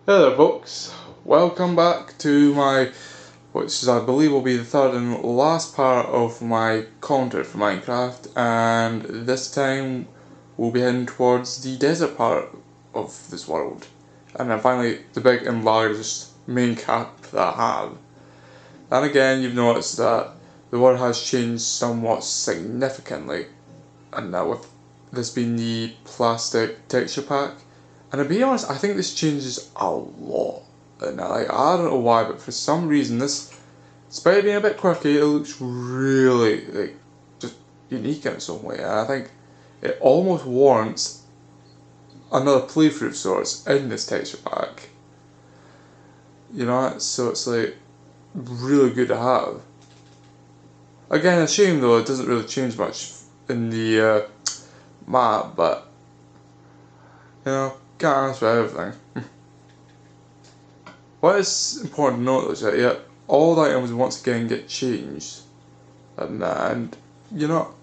Hey there folks, welcome back to my, which I believe will be the third and last part of my commentary for Minecraft, and this time we'll be heading towards the desert part of this world, and then finally the big and largest main cap that I have. And again, you've noticed that the world has changed somewhat significantly, and now with this being the plastic texture pack. And to be honest, I think this changes a lot. And I don't know why, but for some reason this, despite being a bit quirky, it looks really just unique in its own way. And I think it almost warrants another playthrough of sorts in this texture pack. You know, so it's like really good to have. Again, a shame though, it doesn't really change much in the map, but you know, can't ask for everything. What is important to note is that all the items once again get changed, and you know,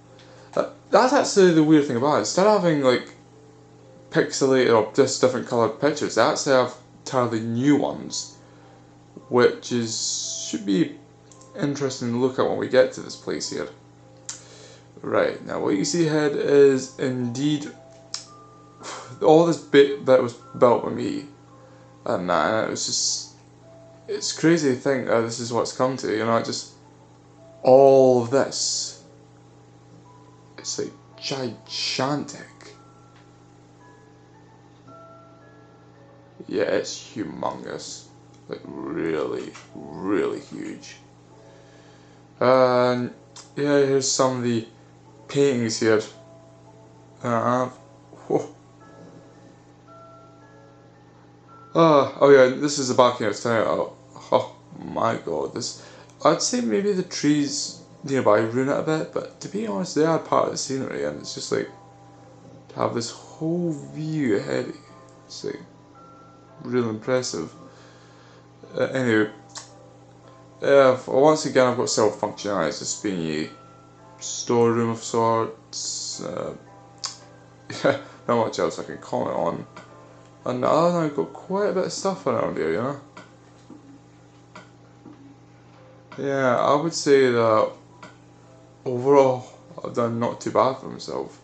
that's actually the weird thing about it. Instead of having like pixelated or just different coloured pictures, they actually have entirely new ones, which should be interesting to look at when we get to this place here. Right, now what you see ahead is indeed all this bit that was built by me, and it was just, it's crazy to think this is what's come to, you know, just all of this. It's like gigantic. Yeah, it's humongous. Like really huge. And yeah, here's some of the paintings here that I have. Whoa. Oh yeah, this is the back of town. Oh my god, this. I'd say maybe the trees nearby ruin it a bit, but to be honest, they are part of the scenery, and it's just like to have this whole view ahead. It's like real impressive. Anyway, once again, I've got several functionalities. This being a storeroom of sorts. Yeah, not much else I can comment on. And I've got quite a bit of stuff around here, you know. Yeah, I would say that overall I've done not too bad for myself.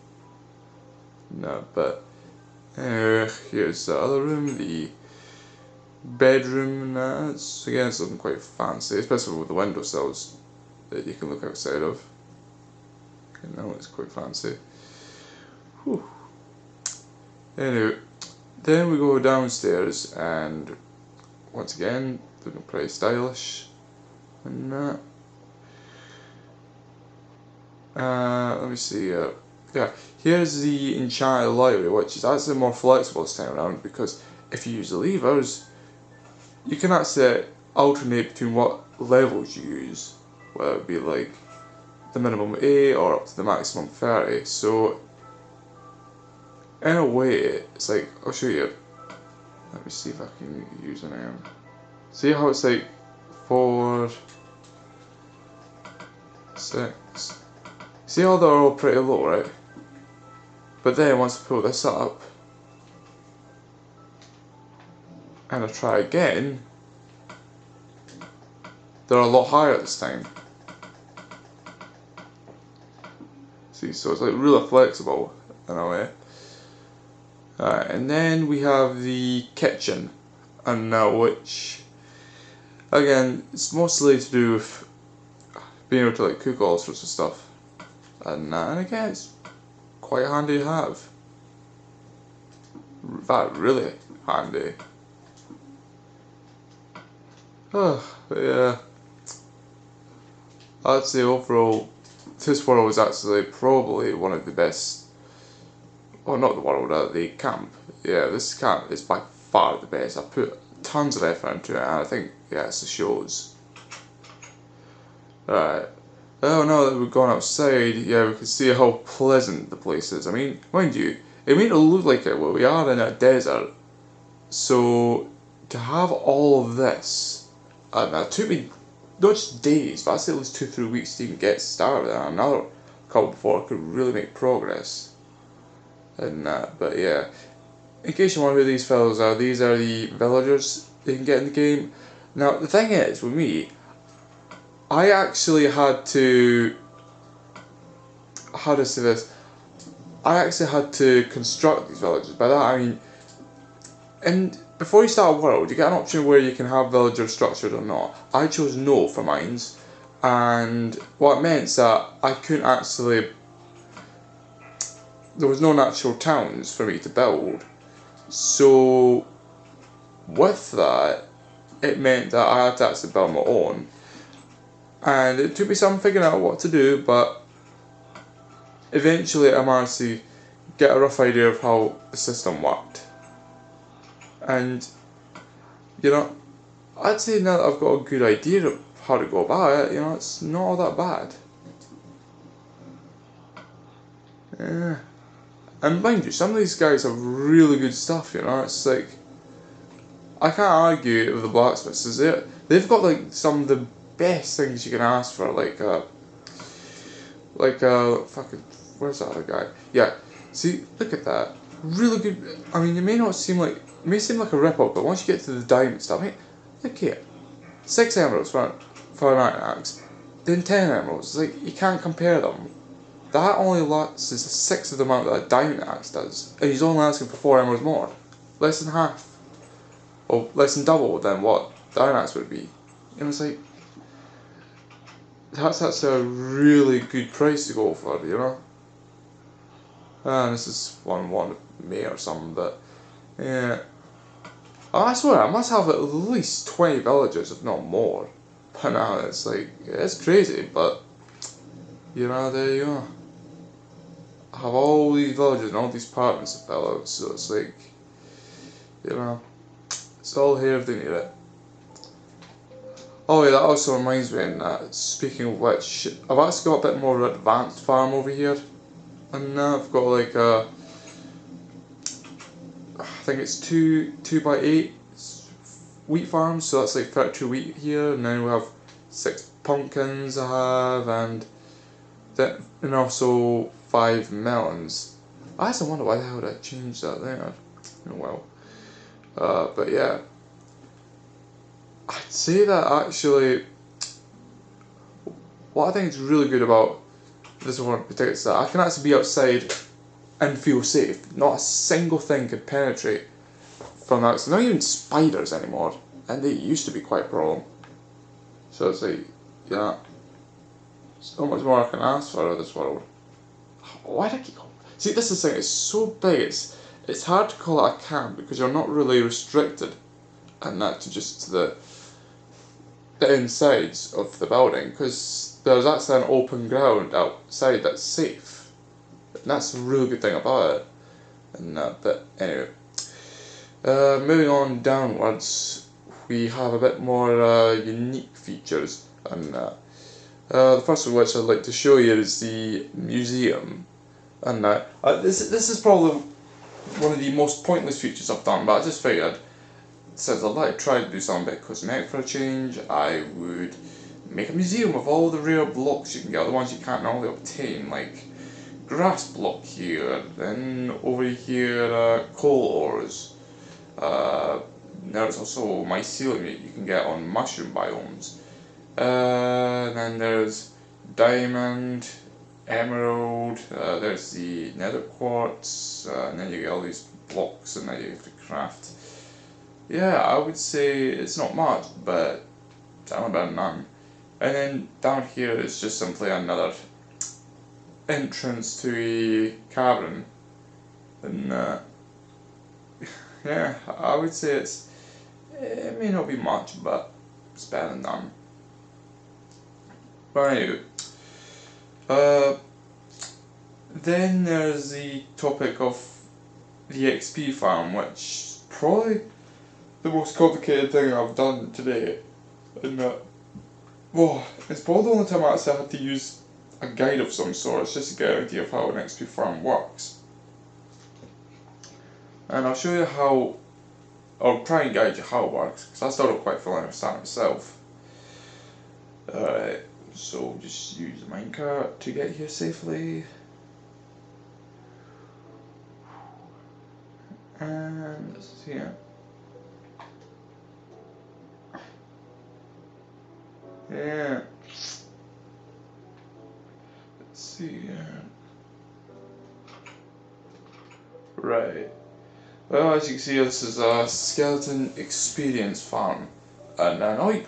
No, but here's the other room, the bedroom, and it's again something quite fancy, especially with the windowsills that you can look outside of. Okay, now it's quite fancy. Whew. Anyway, then we go downstairs, and once again looking pretty stylish. And let me see. Yeah, here's the enchanted library, which is actually more flexible this time around, because if you use the levers, you can actually alternate between what levels you use, whether it be like the minimum 8 or up to the maximum 30. So in a way, it's like, I'll show you. Let me see if I can use an iron. See how it's like 4, 6. See how they're all pretty low, right? But then once I pull this up and I try again, they're a lot higher this time. See, so it's like really flexible in a way. And then we have the kitchen, and now which, again, it's mostly to do with being able to like cook all sorts of stuff. And again, it's quite handy to have. In fact, really handy. But yeah, I'd say overall, this world is actually probably one of the best. Well, not the world, the camp. Yeah, this camp is by far the best. I put tons of effort into it, and I think, yes, it shows. Right. Oh, now that we've gone outside, yeah, we can see how pleasant the place is. I mean, mind you, it may not look like it, but we are in a desert. So, to have all of this, and it took me not just days, but I'd say at least 2-3 weeks to even get started, and another couple before I could really make progress. And but yeah, in case you wonder who these fellows are, these are the villagers you can get in the game. Now, the thing is, with me, I actually had to... How to say this? I actually had to construct these villages. By that I mean, and before you start a world, you get an option where you can have villagers structured or not. I chose no for mines, and what it meant is that I couldn't actually... There was no natural towns for me to build. So, with that, it meant that I had to actually build my own. And it took me some figuring out what to do, but eventually I managed to get a rough idea of how the system worked. And, you know, I'd say now that I've got a good idea of how to go about it, you know, it's not all that bad. Yeah. And mind you, some of these guys have really good stuff, you know, it's like... I can't argue with the blacksmiths, is it? They've got like some of the best things you can ask for, fucking, where's that other guy? Yeah, see, look at that, really good. I mean, it may seem like a rip-off, but once you get to the diamond stuff, I mean, look here, 6 emeralds for an iron axe, then 10 emeralds. Like, you can't compare them. That only lasts a sixth of the amount that a diamond axe does, and he's only asking for 4 emeralds more, less than half. Or less than double than what the iron axe would be. And it's like, that's a really good price to go for, you know? And this is one May or something, but yeah. I swear, I must have at least 20 villages, if not more. But now it's like, it's crazy, but you know, there you are. I have all these villages and all these apartments to fill out, so it's like, you know, it's all here if they need it. Oh yeah, that also reminds me, and speaking of which, I've actually got a bit more of an advanced farm over here. And now I've got like a... I think it's 2x8 wheat farms, so that's like 32 wheat here, and then we have 6 pumpkins I have, and also 5 melons. I actually wonder why the hell did I change that there. Oh well. But yeah, I'd say that actually, what I think is really good about this one in particular is that I can actually be outside and feel safe. Not a single thing can penetrate from that. So not even spiders anymore, and they used to be quite a problem. So it's like, yeah, so much more I can ask for in this world. Why do I keep calling? See, this is the thing. It's so big. It's hard to call it a camp because you're not really restricted, and that to just the insides of the building, because there's actually an open ground outside that's safe, and that's a really good thing about it. And but anyway, moving on downwards, we have a bit more unique features, and the first of which I'd like to show you is the museum. And this is probably one of the most pointless features I've done, but I just figured, since I'd like to try to do something a bit cosmetic for a change, I would make a museum of all the rare blocks you can get, the ones you can't normally obtain, like grass block here, then over here coal ores. There's also mycelium you can get on mushroom biomes. Then there's diamond, emerald, there's the nether quartz, and then you get all these blocks and then you have to craft. Yeah, I would say it's not much, but it's only better than none. And then down here is just simply another entrance to a cavern. And yeah, I would say it may not be much, but it's better than none. But anyway, then there's the topic of the XP farm, which is probably the most complicated thing I've done today. And it's probably the only time I actually had to use a guide of some sort, just to get an idea of how an XP farm works. And I'll show you how, or try and guide you how it works, because I still don't quite fully understand it myself. So just use the minecart to get here safely. And this is here. Yeah. Let's see here. Right. Well, as you can see, this is a skeleton experience farm. And all you,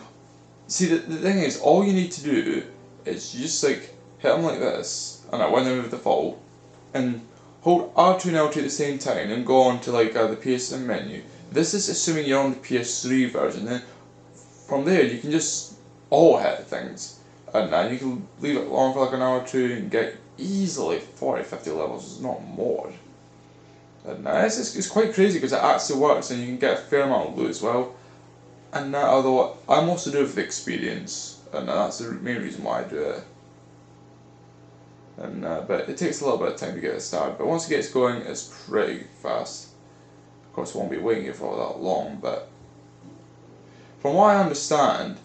see, the thing is, all you need to do is you just like hit them like this, and when they move the fall, and hold R2 and L2 at the same time, and go on to like the PSN menu. This is assuming you're on the PS3 version. Then from there, you can just all hit things, and you can leave it on for like an hour or two and get easily 40-50 levels, if not more. And it's quite crazy because it actually works, and you can get a fair amount of loot as well. And although I mostly do it for the experience, and that's the main reason why I do it. And but it takes a little bit of time to get it started. But once it gets going, it's pretty fast. Of course, I won't be waiting here for that long. But from what I understand,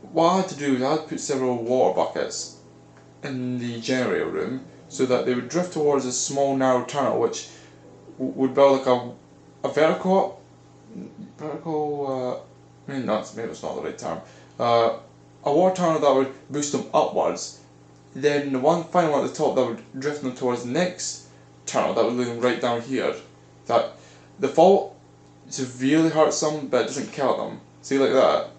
what I had to do is I had to put several water buckets in the generator room so that they would drift towards a small narrow tunnel, which would build like a vertical. Maybe it's not the right term. A water tunnel that would boost them upwards. Then the final one at the top that would drift them towards the next tunnel that would lead them right down here. That the fall severely hurts them, but it doesn't kill them. See, like that.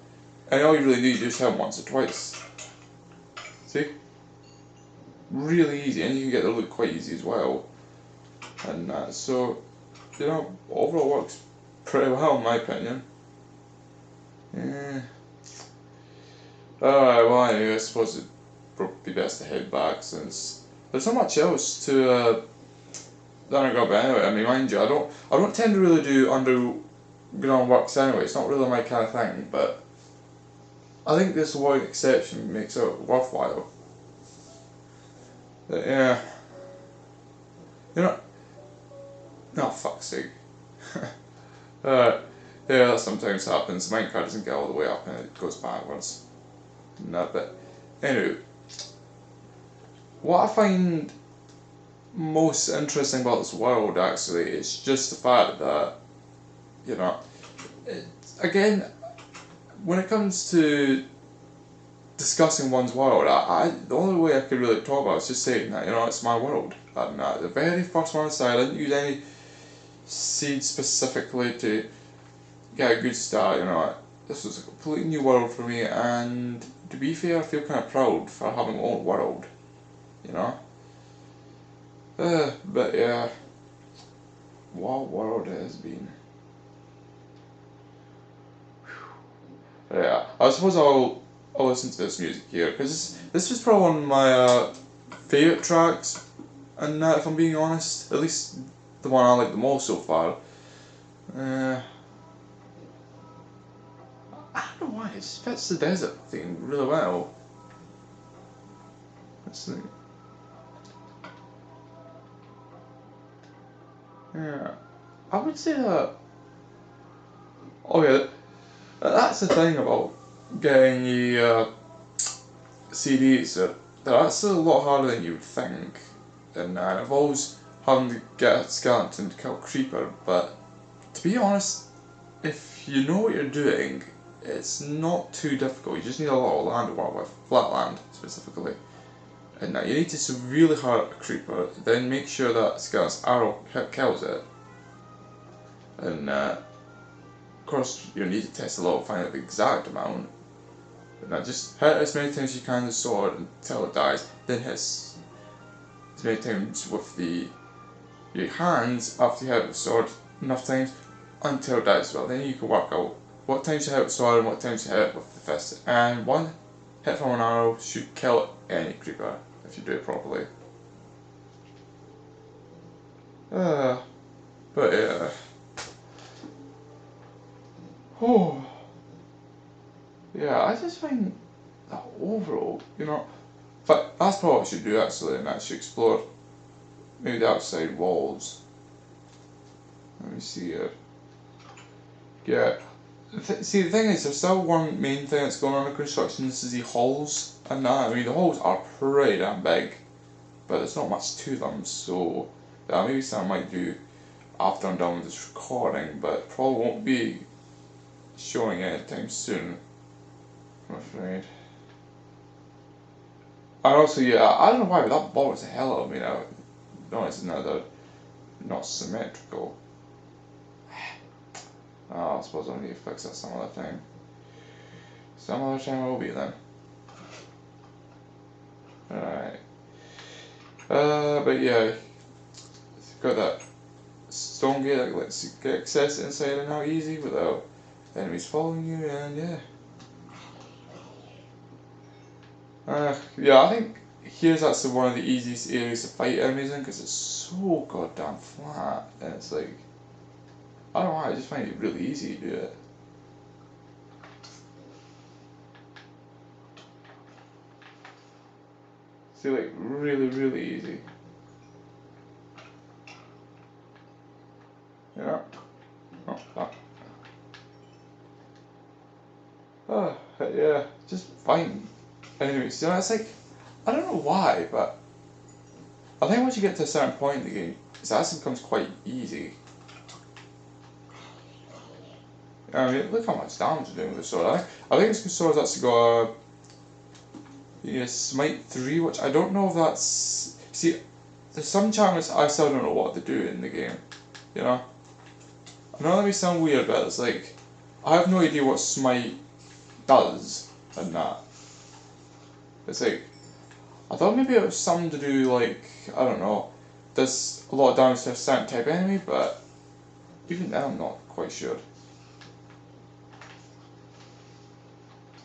And all you really need to do is hit them once or twice. See? Really easy, and you can get the loot quite easy as well. And so, you know, overall works pretty well in my opinion. Yeah. Alright, well anyway, I suppose it'd probably be best to head back since there's not much else to that I got. But anyway, I mean, mind you, I don't tend to really do underground works anyway. It's not really my kind of thing, but I think this one exception makes it worthwhile. But yeah, you know, no, fuck's sake. Yeah, that sometimes happens. Minecraft doesn't get all the way up and it goes backwards. No, but anyway, what I find most interesting about this world actually is just the fact that, you know, again, when it comes to discussing one's world, the only way I could really talk about it is just saying that, you know, it's my world. And the very first one aside, I didn't use any seeds specifically to get a good start, you know. This was a completely new world for me, and to be fair, I feel kind of proud for having my own world, you know. But yeah, what world it has been. Yeah, I suppose I'll listen to this music here, because this was probably one of my favourite tracks, and if I'm being honest, at least the one I like the most so far. I don't know why, it just fits the desert theme really well. Let's see. Yeah, I would say that. Oh yeah, that's the thing about getting the CDs. They're actually a lot harder than you would think. And it involves having to get a skeleton to kill a creeper. But to be honest, if you know what you're doing, it's not too difficult. You just need a lot of land to work with, flat land specifically. And you need to severely hurt a creeper, then make sure that skeleton's arrow kills it. And of course, you need to test a lot to find out the exact amount. But now just hit as many times as you can with the sword until it dies, then hit as many times with your hands after you hit it with the sword enough times until it dies as well. Then you can work out what times you hit with the sword and what times you hit it with the fist. And one hit from an arrow should kill any creeper if you do it properly. But yeah. Oh. Yeah, I just find that overall, you know, but that's probably what I should do actually, and I should explore maybe the outside walls. Let me see here. Yeah. See, the thing is, there's still one main thing that's going on in construction. This is the halls, and I mean the halls are pretty damn big, but there's not much to them. So maybe something I might do after I'm done with this recording, but probably won't be showing it anytime soon, I'm afraid. And also, yeah, I don't know why, but that bothers the hell out of me now. Notice now they're not symmetrical. Oh, I suppose I'll need to fix that some other time. Some other time I will be then. Alright. But yeah, got that stone gate that lets you get access inside and out easy without enemies following you, and yeah. Yeah, I think here's actually one of the easiest areas to fight enemies in because it's so goddamn flat, and it's like, I don't know why, I just find it really easy to do it. See, like, really easy. Yeah. Oh, yeah, just fine. Anyways, you know, it's like, I don't know why, but I think once you get to a certain point in the game, it actually becomes quite easy. I mean, look how much damage you're doing with the sword. I think this sword's actually got a smite 3, which I don't know if that's... See, there's some enchantments I still don't know what to do in the game, you know? I know that may sound weird, but it's like, I have no idea what smite does and that. It's like, I thought maybe it was something to do like, I don't know, does a lot of damage to a certain type of enemy, but even then I'm not quite sure.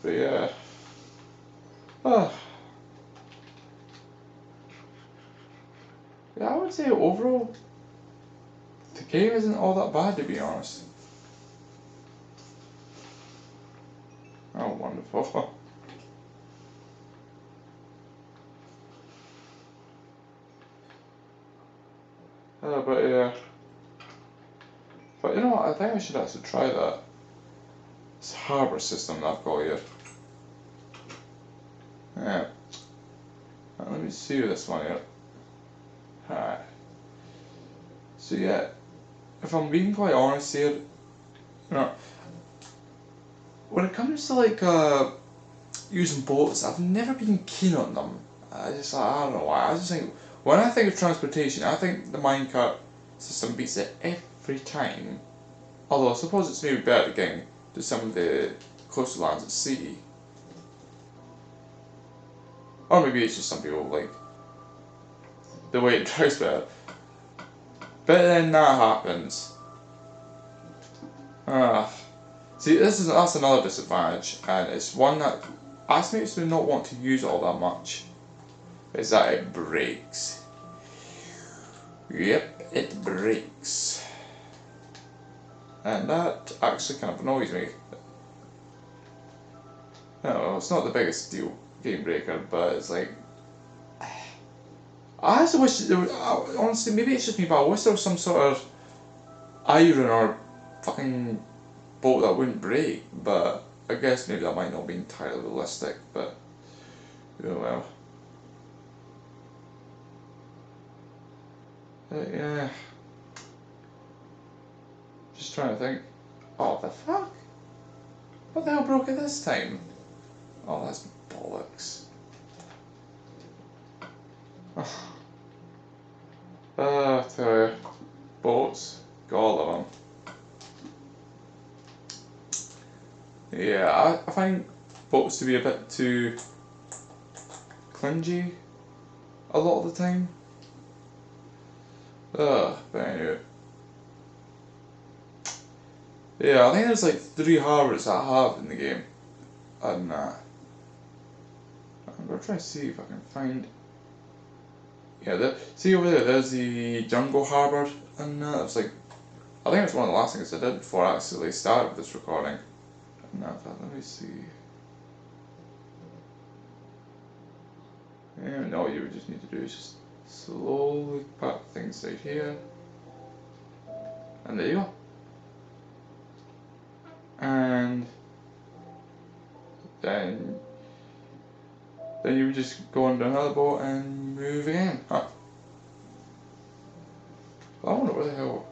But yeah. Yeah, I would say overall, the game isn't all that bad, to be honest. Oh, wonderful. But yeah. But you know what, I think I should actually try that. This harbour system that I've got here. Yeah. Let me see this one here. Alright. So yeah, if I'm being quite honest here, you know, when it comes to like using boats, I've never been keen on them. I don't know why. I just think, when I think of transportation, I think the minecart system beats it every time. Although I suppose it's maybe better getting to some of the coastal lands at sea. Or maybe it's just some people like the way it drives better. But then that happens. See, that's another disadvantage, and it's one that actually makes me not want to use it all that much. Is that it breaks. Yep, it breaks. And that actually kind of annoys me. No, it's not the biggest deal game breaker, but it's like, I actually wish there was, honestly, maybe it's just me, but I wish there was some sort of iron or fucking boat that wouldn't break, but I guess maybe that might not be entirely realistic, but oh well. Yeah. Just trying to think. Oh, the fuck? What the hell broke it this time? Oh, that's bollocks. I tell you, boats, got all of them. Yeah, I find boats to be a bit too clingy a lot of the time. But anyway. Yeah, I think there's like 3 harbours that I have in the game. And I'm gonna try to see if I can find. Yeah, see over there, there's the jungle harbour, and it's like, I think it's one of the last things I did before I actually started this recording. And I thought, let me see. And all you would just need to do is just slowly put things out here. And there you go. And then you would just go onto another boat and move again. Huh. I wonder where the hell.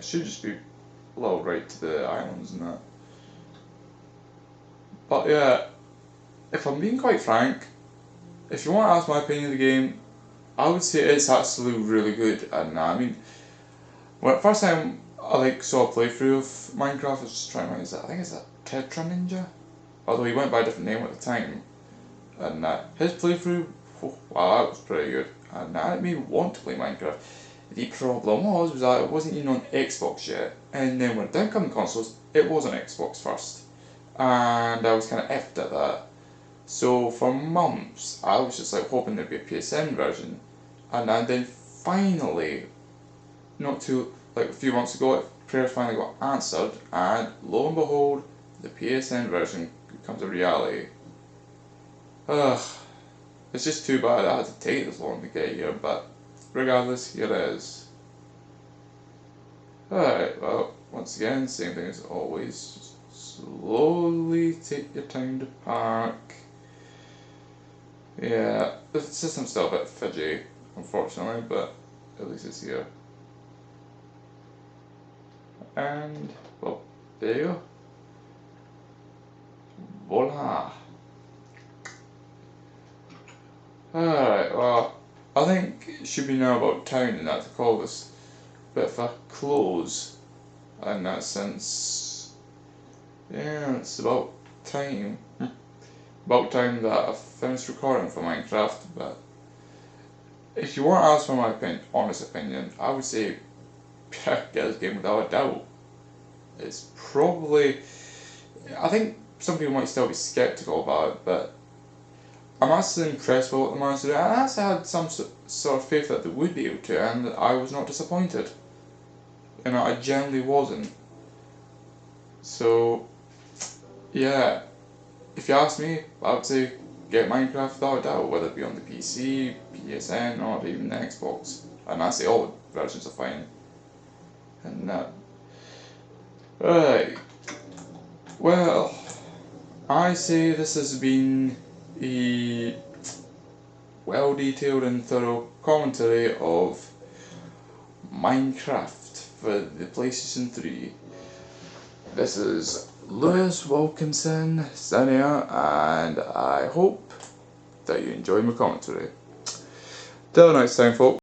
should just be a little right to the islands and that. But yeah, if I'm being quite frank, if you want to ask my opinion of the game, I would say it's actually really good. And I mean, when first time I saw a playthrough of Minecraft, I was just trying to remember, I think it's a Tetra Ninja, although he went by a different name at the time. And his playthrough, oh, wow, that was pretty good. And it made me want to play Minecraft. The problem was that it wasn't even on Xbox yet, and then when it did come to consoles, it was on Xbox first, and I was kind of effed at that. So for months, I was just hoping there'd be a PSN version, and then finally, not too a few months ago, prayers finally got answered, and lo and behold, the PSN version becomes a reality. Ugh, it's just too bad I had to take this long to get here, but regardless, here it is. Alright, well, once again, same thing as always. Just slowly take your time to park. Yeah, the system's still a bit fidgy, unfortunately, but at least it's here. And, well, there you go. Voila! Alright, well, I think it should be now about time and that to call this a bit of a close in that sense. Yeah, it's about time. About time that I've finished recording for Minecraft, but if you want to ask for my honest opinion, I would say get this game without a doubt. It's probably, I think some people might still be skeptical about it, but I'm actually impressed with what the managed to do. I actually had some sort of faith that they would be able to, and I was not disappointed. And I genuinely wasn't. So, yeah, if you ask me, I would say get Minecraft without a doubt, whether it be on the PC, PSN, or even the Xbox. And I say all versions are fine. And right. Well, I say this has been a well detailed and thorough commentary of Minecraft for the PlayStation 3. This is Lewis Wilkinson signing out, and I hope that you enjoyed my commentary. Till next time, folks.